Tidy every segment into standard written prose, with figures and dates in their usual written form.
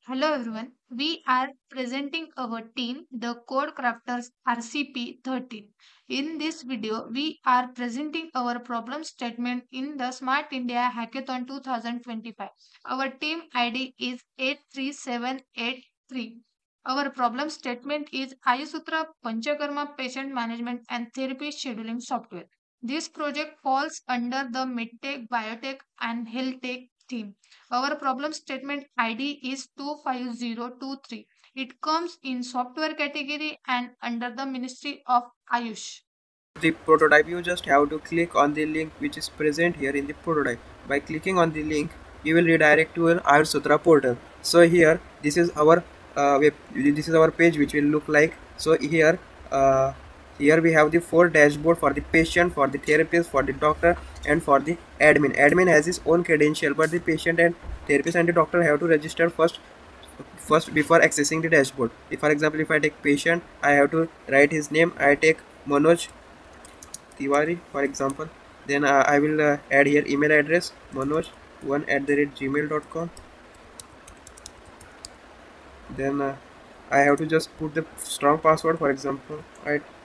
Hello everyone. We are presenting our team, the Code Crafters RCP 13. In this video, we are presenting our problem statement in the Smart India Hackathon 2025. Our team ID is 83783. Our problem statement is Ayusutra Panchakarma Patient Management and Therapy Scheduling Software. This project falls under the MedTech, Biotech and Health Tech team. Our problem statement ID is 25023. It comes in software category and under the Ministry of Ayush. The prototype, you just have to click on the link which is present here in the prototype. By clicking on the link, you will redirect to an Ayursutra portal. So here, this is our page which will look like. So here we have the four dashboard for the patient, for the therapist, for the doctor, and for the admin. Admin has his own credential, but the patient and therapist and the doctor have to register first before accessing the dashboard. If, for example, if I take patient, I have to write his name. I take Manoj Tiwari, for example. Then I will add here email address manoj1@gmail.com. Then I have to just put the strong password. For example,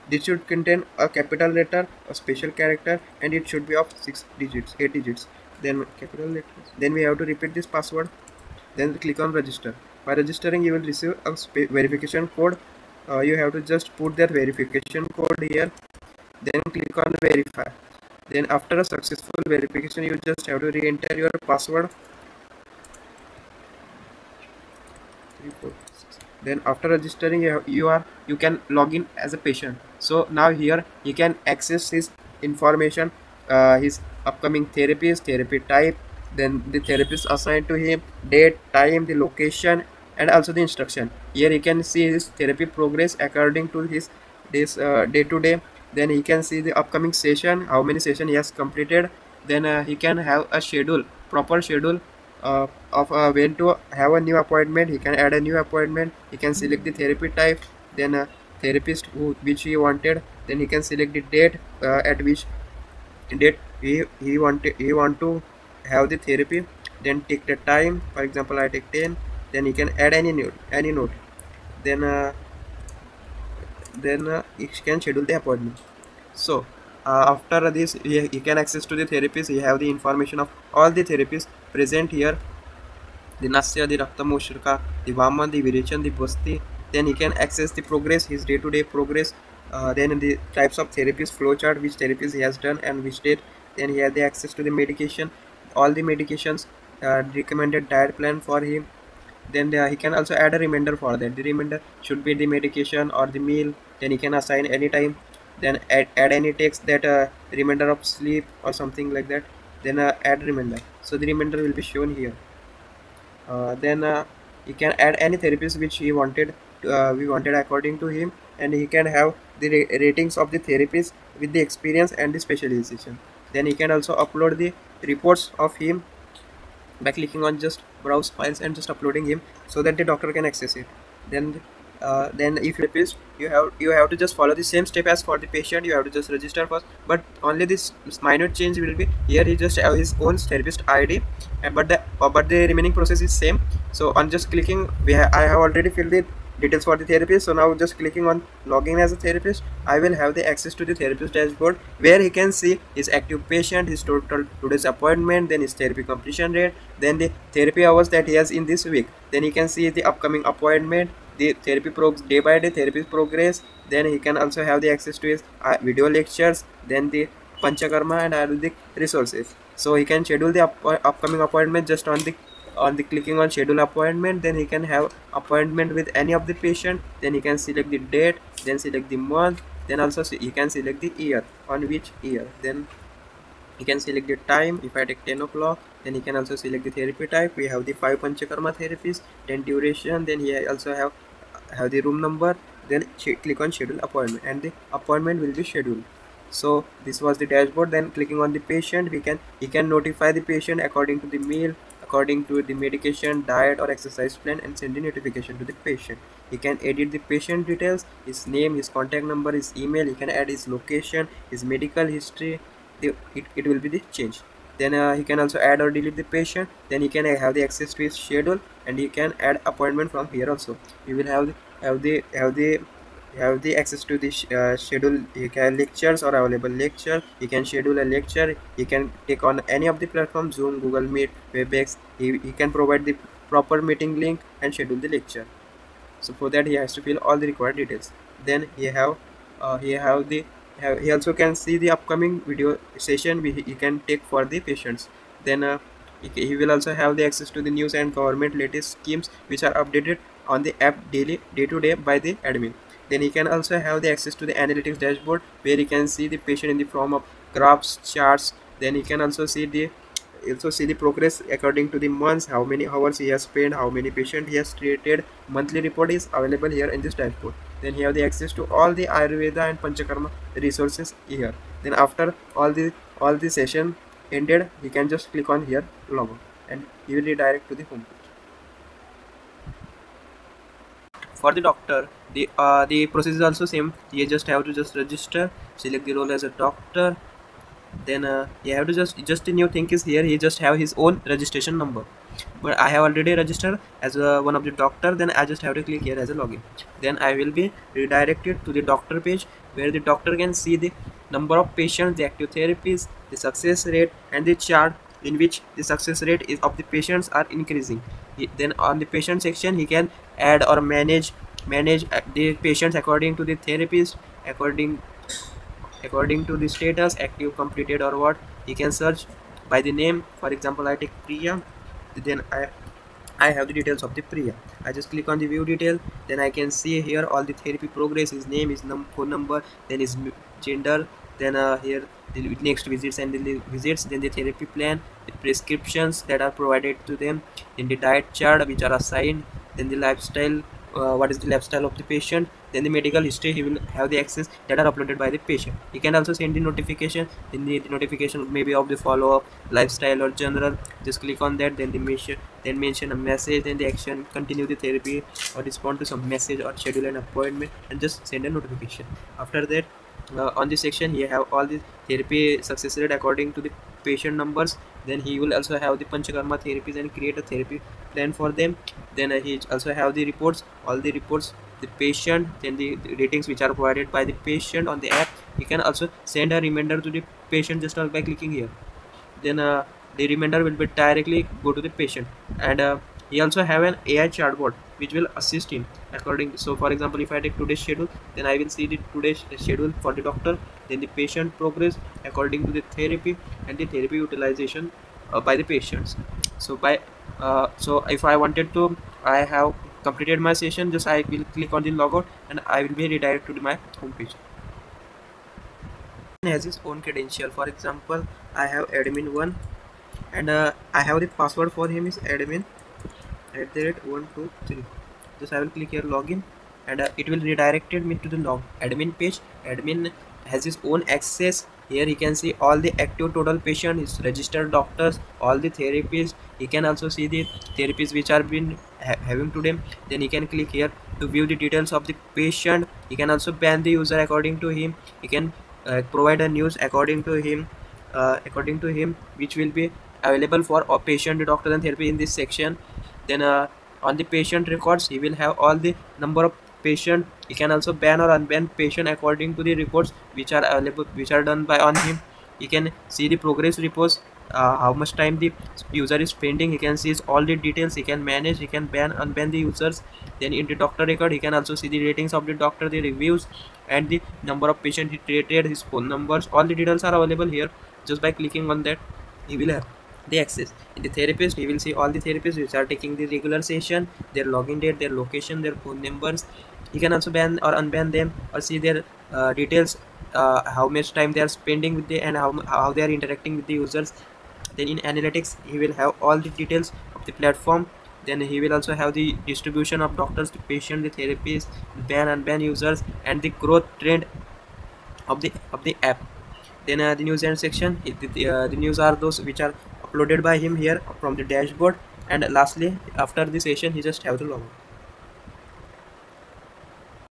this should contain a capital letter, a special character, and it should be of 8 digits. Then capital letters. Then we have to repeat this password. Then click on register. By registering, you will receive a verification code. You have to just put that verification code here. Then click on verify. Then after a successful verification, you just have to re-enter your password. 3, 4, 6. Then after registering, you can log in as a patient. So now here you can access his information, his upcoming therapies, therapy type, then the therapist assigned to him, date, time, the location, and also the instruction. Here you can see his therapy progress according to his day to day. Then he can see the upcoming session, how many session he has completed. Then he can have a proper schedule of when to have a new appointment. He can add a new appointment. He can select the therapy type, then therapist which he wanted. Then he can select the date, at which date he want to have the therapy. Then take the time. For example, I take 10. Then he can add any note. Then you can schedule the appointment. So after this, you can access to the therapist. You have the information of all the therapists present here: the Nasya, the Rakta Mushrika, the Vaman, the Virechan, the Basti. Then he can access the progress, his day-to-day progress. Then the types of therapies, flowchart, which therapies he has done and which date. Then he has the access to the medication, all the medications, recommended diet plan for him. Then he can also add a reminder for that. The reminder should be the medication or the meal. Then he can assign any time. Then add any text that reminder of sleep or something like that. Then add reminder. So the reminder will be shown here. Then he can add any therapist which we wanted according to him, and he can have the ratings of the therapist with the experience and the specialization. Then he can also upload the reports of him by clicking on just browse files and just uploading him, so that the doctor can access it. Then if you therapist, you have to just follow the same step as for the patient. You have to just register first, but only this minute change will be here. He just have his own therapist ID, and but the remaining process is same. So on just clicking, I have already filled the details for the therapist. So now just clicking on login as a therapist, I will have the access to the therapist dashboard, where he can see his active patient, his total today's appointment, then his therapy completion rate, then the therapy hours that he has in this week. Then he can see the upcoming appointment, the therapy day by day therapy progress. Then he can also have the access to his video lectures, then the panchakarma and ayurvedic resources. So he can schedule the upcoming appointment just on the clicking on schedule appointment. Then he can have appointment with any of the patient. Then he can select the date, then select the month, then also he can select the year, on which year. Then he can select the time. If I take 10 o'clock, then he can also select the therapy type. We have the 5 panchakarma therapies, then duration. Then he also have the room number. Then click on schedule appointment, and the appointment will be scheduled. So this was the dashboard. Then clicking on the patient, he can notify the patient according to the meal, according to the medication, diet or exercise plan, and send the notification to the patient. He can edit the patient details, his name, his contact number, his email. He can add his location, his medical history. It will be the change. Then he can also add or delete the patient. Then he can have the access to his schedule. and he can add appointment from here also. He will have the access to the schedule. He can lectures or available lecture. He can schedule a lecture. He can take on any of the platform, Zoom, Google Meet, Webex. He can provide the proper meeting link and schedule the lecture. So for that he has to fill all the required details. Then he also can see the upcoming video session he can take for the patients. Then he will also have the access to the news and government latest schemes which are updated on the app daily, day to day, by the admin. Then he can also have the access to the analytics dashboard where he can see the patient in the form of graphs, charts. Then he can also see the progress according to the months, how many hours he has spent, how many patients he has treated. Monthly report is available here in this dashboard. Then he have the access to all the Ayurveda and Panchakarma resources here. Then after all the session ended, he can just click on here logo and he will redirect to the home page. For the doctor, the process is also same. You just have to just register, select the role as a doctor. Then you have to just a new thing is here, he just have his own registration number, but I have already registered as one of the doctor. Then I just have to click here as a login. Then I will be redirected to the doctor page where the doctor can see the number of patients, the active therapies, the success rate, and the chart in which the success rate is of the patients are increasing. Then on the patient section he can add or manage the patients according to the therapies, according to the status, active, completed, or what. He can search by the name. For example, I take Priya. Then I have the details of the Priya. I just click on the view detail. Then I can see here all the therapy progress, his name, his phone number, then his gender. Then here the next visits and the visits, then the therapy plan, the prescriptions that are provided to them, then the diet chart which are assigned, then the lifestyle, what is the lifestyle of the patient, then the medical history. He will have the access that are uploaded by the patient. He can also send the notification. Then the notification maybe of the follow-up, lifestyle, or general. Just click on that. Then mention a message. Then the action, continue the therapy, or respond to some message, or schedule an appointment, and just send a notification. After that, on this section you have all the therapy success rate according to the patient numbers. Then he will also have the Panchakarma therapies and create a therapy plan for them. Then he also have the reports, all the reports, the patient, then the ratings which are provided by the patient on the app. He can also send a reminder to the patient just by clicking here. Then the reminder will be directly go to the patient. And he also have an AI chatbot which will assist him according. So for example, if I take today's schedule, then I will see the today's schedule for the doctor, then the patient progress according to the therapy, and the therapy utilization by the patients. So so if I wanted to, I have completed my session, just I will click on the logout and I will be redirected to my home page. Has his own credential. For example, I have admin1, and I have the password for him is admin @123. Just I will click here login, and it will redirected me to the admin page. Admin has his own access. Here he can see all the active total patient, his registered doctors, all the therapies. He can also see the therapies which are been having today. Then he can click here to view the details of the patient. He can also ban the user according to him. He can provide a news according to him, which will be available for patient, doctor, and therapy in this section. Then on the patient records, he will have all the number of patient. He can also ban or unban patient according to the reports which are available, which are done by on him. He can see the progress reports, how much time the user is spending. He can see all the details. He can manage, he can ban, unban the users. Then in the doctor record, he can also see the ratings of the doctor, the reviews, and the number of patient he treated, his phone numbers. All the details are available here. Just by clicking on that, he will have the access. In the therapist, he will see all the therapists which are taking the regular session, their login date, their location, their phone numbers. He can also ban or unban them, or see their details, how much time they are spending with the, and how they are interacting with the users. Then in analytics, he will have all the details of the platform. Then he will also have the distribution of doctors to patient, the therapists, ban unban users, and the growth trend of the app. Then the news and section, the news are those which are uploaded by him here from the dashboard. And lastly, after the session, he just have to log out.